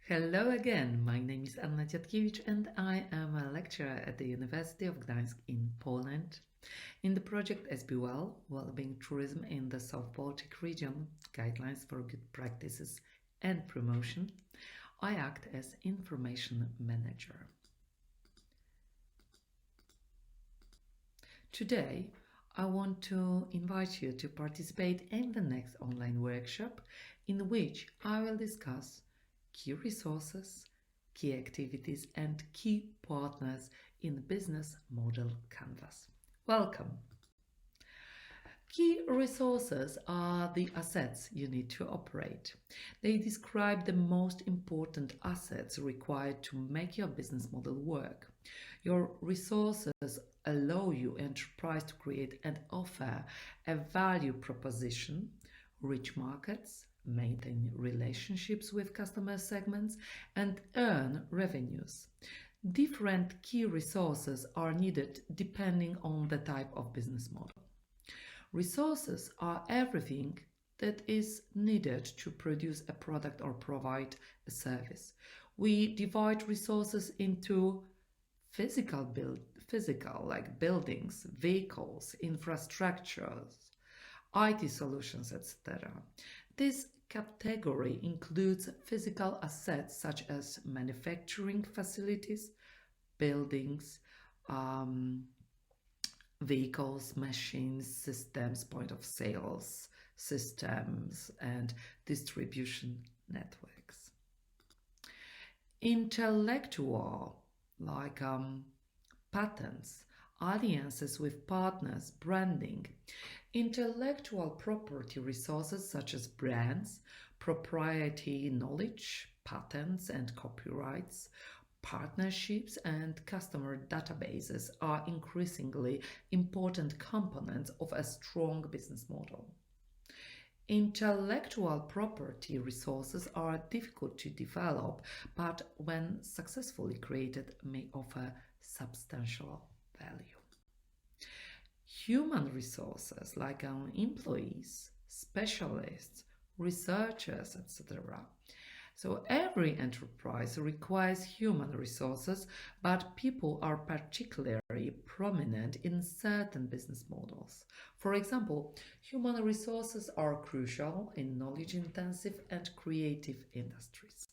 Hello again, my name is Anna Dziadkiewicz and I am a lecturer at the University of Gdańsk in Poland. In the project SBWell, Wellbeing Tourism in the South Baltic region, Guidelines for Good Practices and Promotion, I act as Information Manager. Today, I want to invite you to participate in the next online workshop in which I will discuss key resources, key activities, and key partners in the business model canvas. Welcome! Key resources are the assets you need to operate. They describe the most important assets required to make your business model work. Your resources allow your enterprise to create and offer a value proposition, reach markets, maintain relationships with customer segments, and earn revenues. Different key resources are needed depending on the type of business model. Resources are everything that is needed to produce a product or provide a service. We divide resources into physical like buildings, vehicles, infrastructures, IT solutions, etc. This category includes physical assets such as manufacturing facilities, buildings, vehicles, machines, systems, point of sales systems, and distribution networks. Intellectual, like patents, alliances with partners, branding. Intellectual property resources such as brands, proprietary knowledge, patents and copyrights, partnerships and customer databases are increasingly important components of a strong business model. Intellectual property resources are difficult to develop, but when successfully created may offer substantial value. Human resources like our employees, specialists, researchers, etc. So every enterprise requires human resources, but people are particularly prominent in certain business models. For example, human resources are crucial in knowledge-intensive and creative industries.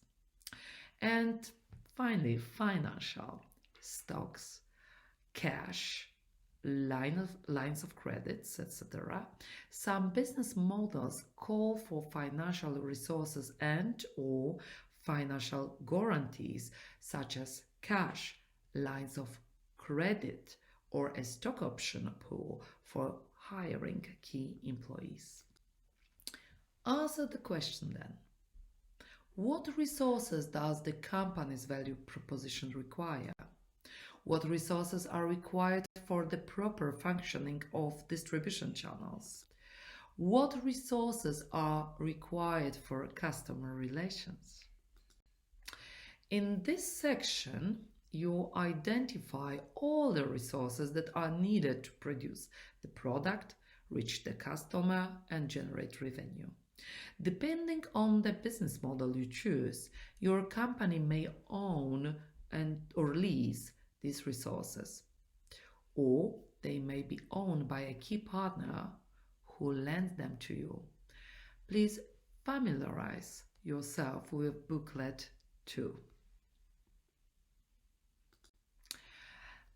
And finally, financial, stocks, cash, lines of credits, etc. Some business models call for financial resources and or financial guarantees such as cash, lines of credit, or a stock option pool for hiring key employees. Answer the question then. What resources does the company's value proposition require? What resources are required for the proper functioning of distribution channels? What resources are required for customer relations? In this section, you identify all the resources that are needed to produce the product, reach the customer, and generate revenue. Depending on the business model you choose, your company may own or lease these resources, or they may be owned by a key partner who lends them to you. Please familiarize yourself with booklet 2.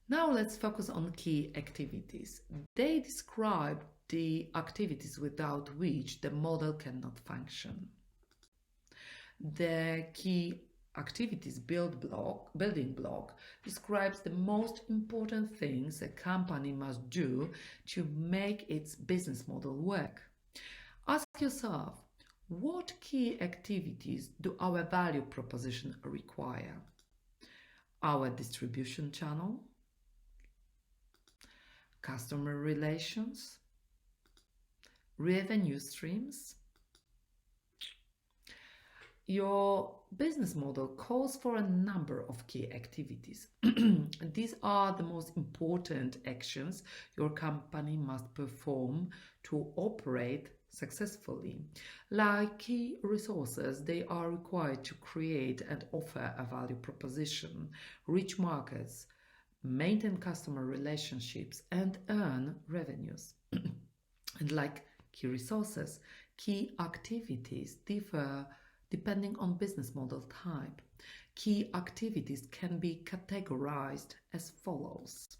Now let's focus on key activities. They describe the activities without which the model cannot function. The key activities building block describes the most important things a company must do to make its business model work. Ask yourself, what key activities do our value proposition require? Our distribution channel, customer relations, revenue streams. Your business model calls for a number of key activities. These are the most important actions your company must perform to operate successfully. Like key resources, they are required to create and offer a value proposition, reach markets, maintain customer relationships, and earn revenues. And like key resources, key activities differ depending on business model type. Key activities can be categorized as follows.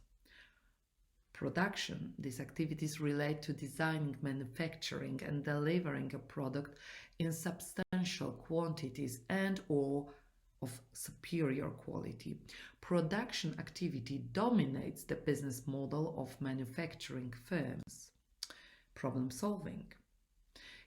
Production. These activities relate to designing, manufacturing, and delivering a product in substantial quantities and or of superior quality. Production activity dominates the business model of manufacturing firms. Problem solving.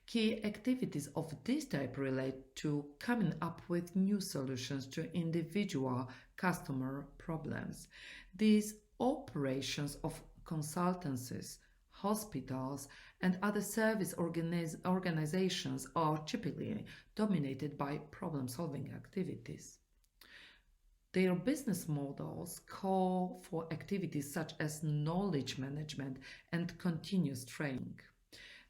Key activities of this type relate to coming up with new solutions to individual customer problems. These operations of consultancies, hospitals, and other service organizations are typically dominated by problem-solving activities. Their business models call for activities such as knowledge management and continuous training.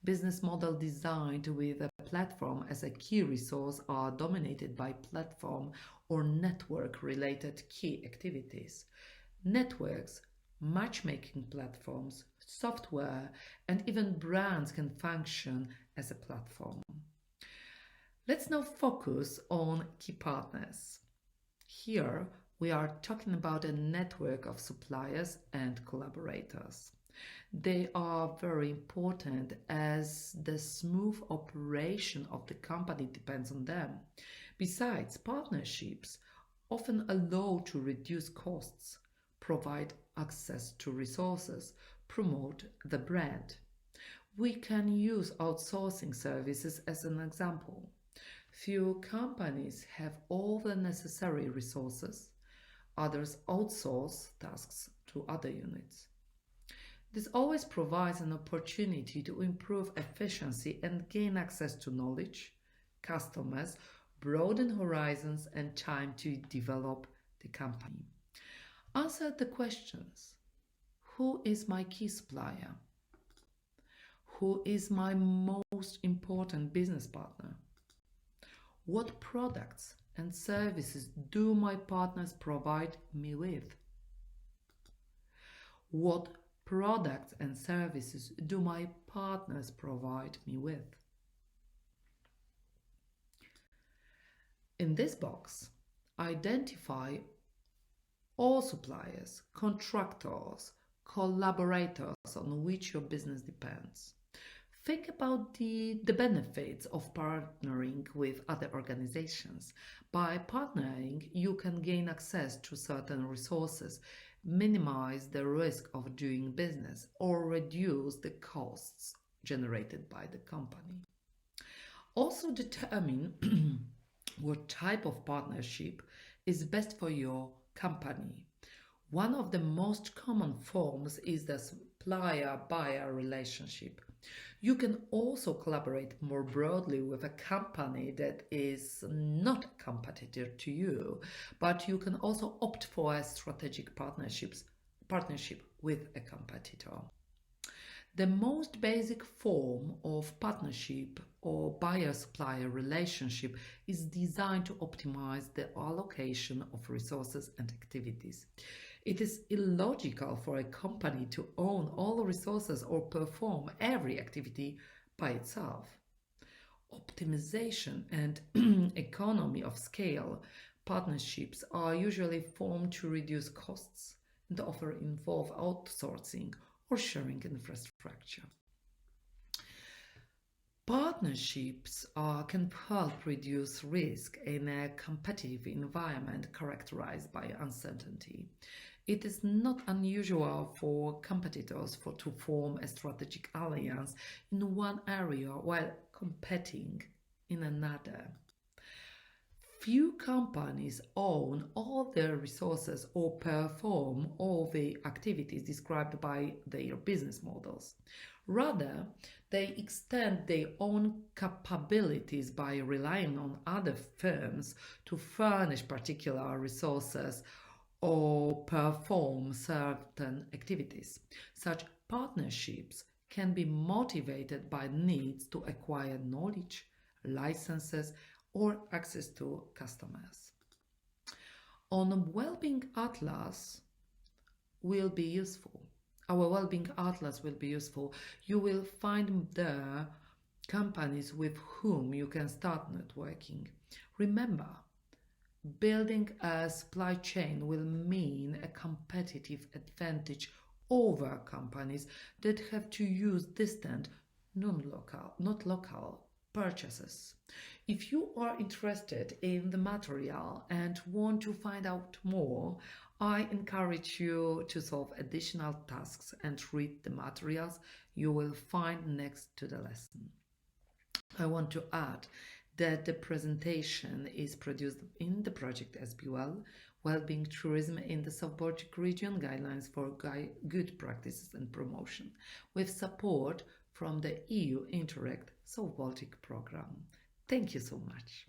Business models designed with a platform as a key resource are dominated by platform or network-related key activities. Networks, matchmaking platforms, software, and even brands can function as a platform. Let's now focus on key partners. Here, we are talking about a network of suppliers and collaborators. They are very important as the smooth operation of the company depends on them. Besides, partnerships often allow to reduce costs, provide access to resources, promote the brand. We can use outsourcing services as an example. Few companies have all the necessary resources, others outsource tasks to other units. This always provides an opportunity to improve efficiency and gain access to knowledge, customers, broaden horizons, and time to develop the company. Answer the questions. Who is my key supplier? Who is my most important business partner? What products and services do my partners provide me with? What products and services do my partners provide me with? In this box, identify all suppliers, contractors, collaborators on which your business depends. Think about the benefits of partnering with other organizations. By partnering, you can gain access to certain resources, minimize the risk of doing business, or reduce the costs generated by the company. Also determine what type of partnership is best for your company. One of the most common forms is the supplier-buyer relationship. You can also collaborate more broadly with a company that is not a competitor to you, but you can also opt for a strategic partnership with a competitor. The most basic form of partnership or buyer-supplier relationship is designed to optimize the allocation of resources and activities. It is illogical for a company to own all the resources or perform every activity by itself. Optimization and economy of scale partnerships are usually formed to reduce costs and often involve outsourcing or sharing infrastructure. Partnerships can help reduce risk in a competitive environment characterized by uncertainty. It is not unusual for competitors to form a strategic alliance in one area while competing in another. Few companies own all their resources or perform all the activities described by their business models. Rather, they extend their own capabilities by relying on other firms to furnish particular resources or perform certain activities. Such partnerships can be motivated by needs to acquire knowledge, licenses, or access to customers. On Wellbeing Atlas will be useful. Our Wellbeing Atlas will be useful. You will find there companies with whom you can start networking. Remember, building a supply chain will mean a competitive advantage over companies that have to use distant, not local purchases. If you are interested in the material and want to find out more, I encourage you to solve additional tasks and read the materials you will find next to the lesson. I want to add that the presentation is produced in the project SBWell, Wellbeing Tourism in the South Baltic region, guidelines for good practices and promotion, with support from the EU-Interreg South Baltic program. Thank you so much.